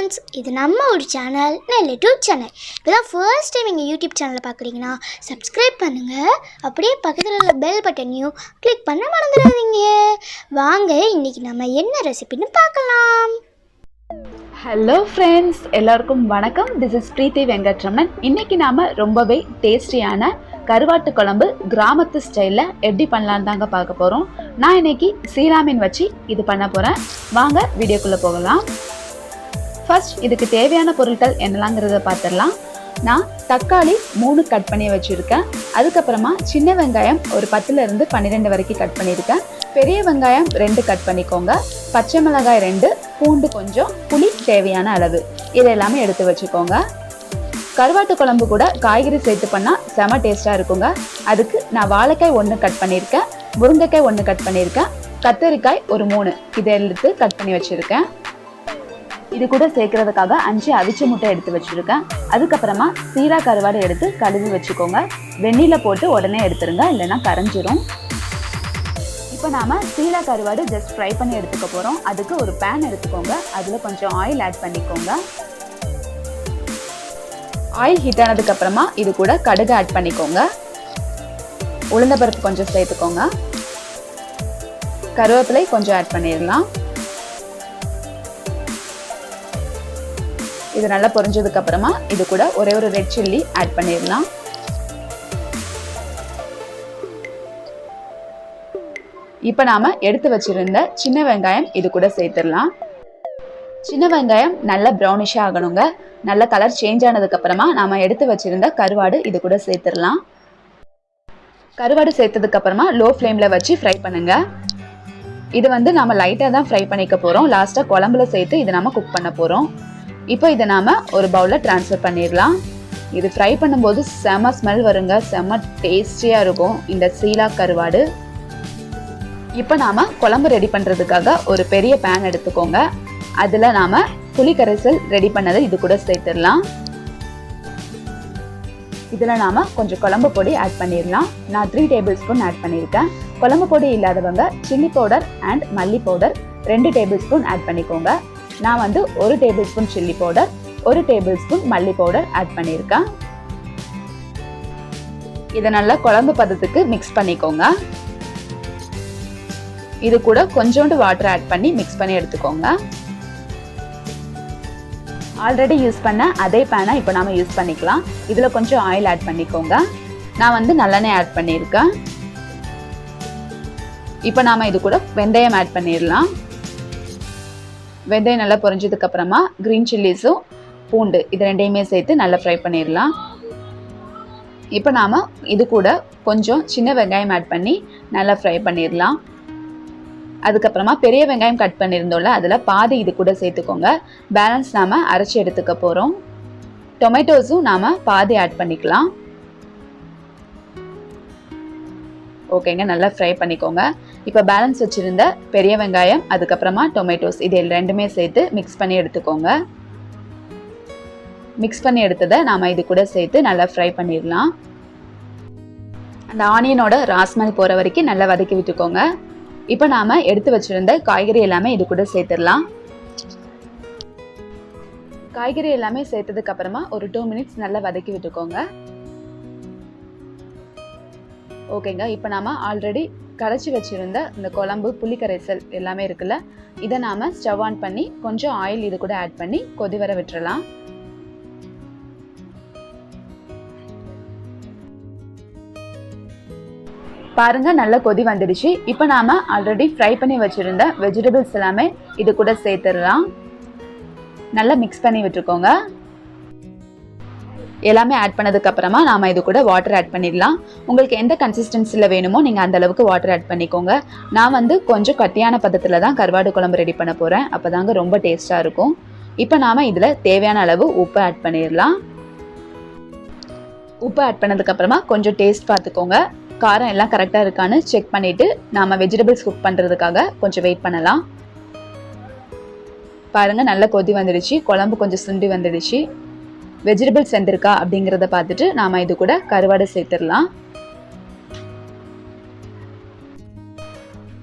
Friends, இது நம்ம ஒரு சேனல், நெல்லிட்டு சேனல். இப்போதான் ஃபர்ஸ்ட் டைம் எங்கள் யூடியூப் சேனலை பார்க்குறீங்கன்னா சப்ஸ்கிரைப் பண்ணுங்கள். அப்படியே பக்கத்தில் உள்ள பெல் பட்டனையும் கிளிக் பண்ண மறந்துடாதீங்க. வாங்க இன்றைக்கி நம்ம என்ன ரெசிபின்னு பார்க்கலாம். ஹலோ ஃப்ரெண்ட்ஸ், எல்லாருக்கும் வணக்கம். திஸ் இஸ் பிரீத்தி வெங்கட்ரமணன். இன்றைக்கி நாம் ரொம்பவே டேஸ்டியான கருவாட்டு குழம்பு கிராமத்து ஸ்டைலில் எப்படி பண்ணலான்னு தாங்க பார்க்க போகிறோம். நான் இன்றைக்கி சீலா மீன் வச்சு இது பண்ண போகிறேன். வாங்க வீடியோக்குள்ளே போகலாம். ஃபர்ஸ்ட் இதுக்கு தேவையான பொருட்கள் என்னலாங்கிறத பார்த்துடலாம். நான் தக்காளி 3 கட் பண்ணி வச்சுருக்கேன். அதுக்கப்புறமா சின்ன வெங்காயம் ஒரு 10லேருந்து 12 வரைக்கும் கட் பண்ணியிருக்கேன். பெரிய வெங்காயம் 2 கட் பண்ணிக்கோங்க. பச்சை மிளகாய் 2, பூண்டு கொஞ்சம், புளி தேவையான அளவு, இது எல்லாமே எடுத்து வச்சுக்கோங்க. கருவாட்டு குழம்பு கூட காய்கறி சேர்த்து பண்ணால் செம டேஸ்ட்டாக இருக்குங்க. அதுக்கு நான் வாழைக்காய் 1 கட் பண்ணியிருக்கேன், முருங்கைக்காய் 1 கட் பண்ணியிருக்கேன், கத்தரிக்காய் ஒரு 3 இதை எடுத்து கட் பண்ணி வச்சுருக்கேன். இது கூட சேர்க்கறதுக்காக 5 அவிச்ச முட்டை எடுத்து வச்சுருக்கேன். அதுக்கப்புறமா சீலா கருவாடு எடுத்து கழுவி வச்சுக்கோங்க. வெந்நீரில் போட்டு உடனே எடுத்துருங்க, இல்லைன்னா கரைஞ்சிரும். இப்போ நாம் சீலா கருவாடு ஜஸ்ட் ஃப்ரை பண்ணி எடுத்துக்க போகிறோம். அதுக்கு ஒரு பேன் எடுத்துக்கோங்க. அதில் கொஞ்சம் ஆயில் ஆட் பண்ணிக்கோங்க. ஆயில் ஹீட் ஆனதுக்கப்புறமா இது கூட கடுகு ஆட் பண்ணிக்கோங்க. உளுந்தம்பருப்பு கொஞ்சம் சேர்த்துக்கோங்க. கருவேப்பிலை கொஞ்சம் ஆட் பண்ணிடலாம். இது நல்லா பொரிஞ்சதுக்கு அப்புறமா இது கூட ஒரே ஒரு ரெட் சில்லி ஆட் பண்ணிடலாம். இப்போ நாம எடுத்து வச்சிருந்த சின்ன வெங்காயம் இது கூட சேர்த்துடலாம். சின்ன வெங்காயம் நல்லா ப்ரௌனிஷா ஆகணுங்க. நல்ல கலர் சேஞ்ச் ஆனதுக்கு அப்புறமா நாம எடுத்து வச்சிருந்த கருவாடு இது கூட சேர்த்துடலாம். கருவாடு சேர்த்ததுக்கு அப்புறமா லோ ஃப்ளேம்ல வச்சு ஃப்ரை பண்ணுங்க. இது நாம லைட்டா தான் ஃப்ரை பண்ணிக்க போறோம். லாஸ்டா குழம்புல சேர்த்து இதை நாம குக் பண்ண போறோம். இப்போ இதை நாம ஒரு பவுல்ல ட்ரான்ஸ்ஃபர் பண்ணிடலாம். இது ஃப்ரை பண்ணும்போது செம ஸ்மெல் வருங்க, செம டேஸ்டியா இருக்கும் இந்த சீலா கருவாடு. இப்போ நாம குழம்பு ரெடி பண்றதுக்காக ஒரு பெரிய பேன் எடுத்துக்கோங்க. அதுல நாம புளி கரைசல் ரெடி பண்ணதை இது கூட சேர்த்துடலாம். இதுல நாம கொஞ்சம் குழம்பு பொடி ஆட் பண்ணிடலாம். நான் 3 டேபிள் ஸ்பூன் ஆட் பண்ணியிருக்கேன். குழம்பு பொடி இல்லாதவங்க சில்லி பவுடர் அண்ட் மல்லி பவுடர் 2 டேபிள் ஸ்பூன் ஆட் பண்ணிக்கோங்க. நான் 1 table spoon chilli powder, 1 table spoon மல்லி பவுடர் ஆட் பண்ணியிருக்கேன். இதை நல்லா குழம்பு பதத்துக்கு மிக்ஸ் பண்ணிக்கோங்க. இது கூட கொஞ்சோண்டு வாட்டர் ஆட் பண்ணி மிக்ஸ் பண்ணி எடுத்துக்கோங்க. ஆல்ரெடி யூஸ் பண்ண அதே பேனை இப்போ நாம யூஸ் பண்ணிக்கலாம். இதுல கொஞ்சம் ஆயில் ஆட் பண்ணிக்கோங்க. நான் நல்லெண்ணெய் ஆட் பண்ணியிருக்கேன். இப்போ நாம இது கூட வெந்தயம் ஆட் பண்ணிடலாம். வெந்தயம் நல்லா பொரிஞ்சதுக்கு அப்புறமா கிரீன் சில்லிஸும் பூண்டு இது ரெண்டையுமே சேர்த்து நல்லா ஃப்ரை பண்ணிடலாம். இப்போ நாம இது கூட கொஞ்சம் சின்ன வெங்காயம் ஆட் பண்ணி நல்லா ஃப்ரை பண்ணிடலாம். அதுக்கப்புறமா பெரிய வெங்காயம் கட் பண்ணியிருந்தோம்ல, அதில் பாதி இது கூட சேர்த்துக்கோங்க. பேலன்ஸ் நாம அரைச்சி எடுத்துக்க போகிறோம். டொமேட்டோஸும் நாம பாதி ஆட் பண்ணிக்கலாம். ஓகேங்க, நல்லா ஃப்ரை பண்ணிக்கோங்க. இப்போ பேலன்ஸ் வச்சுருந்த பெரிய வெங்காயம் அதுக்கப்புறமா டொமேட்டோஸ் இது ரெண்டுமே சேர்த்து மிக்ஸ் பண்ணி எடுத்துக்கோங்க. மிக்ஸ் பண்ணி எடுத்ததை நாம் இது கூட சேர்த்து நல்லா ஃப்ரை பண்ணிடலாம். அந்த ஆனியனோட ராஸ்மல் போகிற வரைக்கும் நல்லா வதக்கி விட்டுக்கோங்க. இப்போ நாம் எடுத்து வச்சுருந்த காய்கறி எல்லாமே இது கூட சேர்த்துடலாம். காய்கறி எல்லாமே சேர்த்ததுக்கு அப்புறமா ஒரு 2 மினிட்ஸ் நல்லா வதக்கி விட்டுக்கோங்க. ஓகேங்க, இப்போ நாம ஆல்ரெடி கரைச்சி வச்சிருந்த இந்த குழம்பு புளி கரைசல் எல்லாமே இருக்குல்ல, இதை நாம ஸ்டவ் ஆன் பண்ணி கொஞ்சம் ஆயில் இது கூட ஆட் பண்ணி கொதி வர விட்டுறலாம். பாருங்க, நல்லா கொதி வந்துடுச்சு. இப்போ நாம ஆல்ரெடி ஃப்ரை பண்ணி வச்சிருந்த வெஜிடபிள்ஸ் எல்லாமே இது கூட சேர்த்துடலாம். நல்லா மிக்ஸ் பண்ணி விட்டுக்கோங்க. எல்லாமே ஆட் பண்ணதுக்கு அப்புறமா நாம இது கூட வாட்டர் ஆட் பண்ணிடலாம். உங்களுக்கு எந்த கன்சிஸ்டன்சியில் வேணுமோ நீங்கள் அந்த அளவுக்கு வாட்டர் ஆட் பண்ணிக்கோங்க. நான் கொஞ்சம் கட்டியான பதத்தில் தான் கருவாடு குழம்பு ரெடி பண்ண போகிறேன். அப்போ தாங்க ரொம்ப டேஸ்ட்டாக இருக்கும். இப்போ நாம் இதில் தேவையான அளவு உப்பு ஆட் பண்ணிடலாம். உப்பு ஆட் பண்ணதுக்கப்புறமா கொஞ்சம் டேஸ்ட் பார்த்துக்கோங்க. காரம் எல்லாம் கரெக்டாக இருக்கான்னு செக் பண்ணிவிட்டு நாம் வெஜிடபிள்ஸ் குக் பண்ணுறதுக்காக கொஞ்சம் வெயிட் பண்ணலாம். பாருங்கள், நல்லா கொதி வந்துடுச்சு. குழம்பு கொஞ்சம் சுண்டி வந்துடுச்சு. வெஜிடபிள்ஸ் வெந்திருக்கா அப்படிங்கிறத பார்த்துட்டு நாம் இது கூட கருவாடு சேர்த்துடலாம்.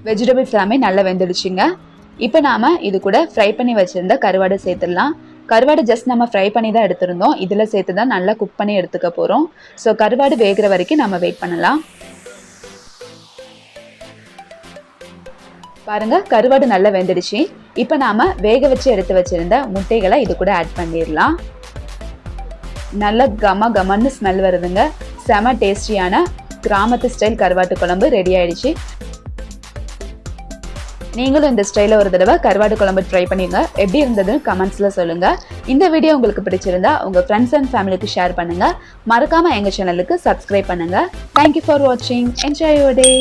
வெஜிடபிள்ஸ் எல்லாமே நல்லா வெந்துடுச்சுங்க. இப்போ நாம இது கூட ஃப்ரை பண்ணி வச்சிருந்த கருவாடு சேர்த்துடலாம். கருவாடு ஜஸ்ட் நம்ம ஃப்ரை பண்ணி தான் எடுத்திருந்தோம். இதில் சேர்த்து தான் நல்லா குக் பண்ணி எடுத்துக்க போகிறோம். ஸோ கருவாடு வேகிற வரைக்கும் நம்ம வெயிட் பண்ணலாம். பாருங்க, கருவாடு நல்லா வெந்துடுச்சு. இப்போ நாம வேக வச்சு எடுத்து வச்சிருந்த முட்டைகளை இது கூட ஆட் பண்ணிடலாம். நல்ல கமன்னு ஸ்மெல் வருதுங்க. செம டேஸ்டியான கிராமத்து ஸ்டைல் கருவாட்டு குழம்பு ரெடி ஆயிடுச்சு. நீங்களும் இந்த ஸ்டைலில் ஒரு தடவை கருவாட்டு குழம்பு ட்ரை பண்ணிடுங்க. எப்படி இருந்ததுன்னு கமெண்ட்ஸில் சொல்லுங்கள். இந்த வீடியோ உங்களுக்கு பிடிச்சிருந்தா உங்கள் ஃப்ரெண்ட்ஸ் அண்ட் ஃபேமிலிக்கு ஷேர் பண்ணுங்கள். மறக்காமல் எங்கள் சேனலுக்கு சப்ஸ்கிரைப் பண்ணுங்கள். தேங்க்யூ ஃபார் வாட்சிங். Enjoy your day.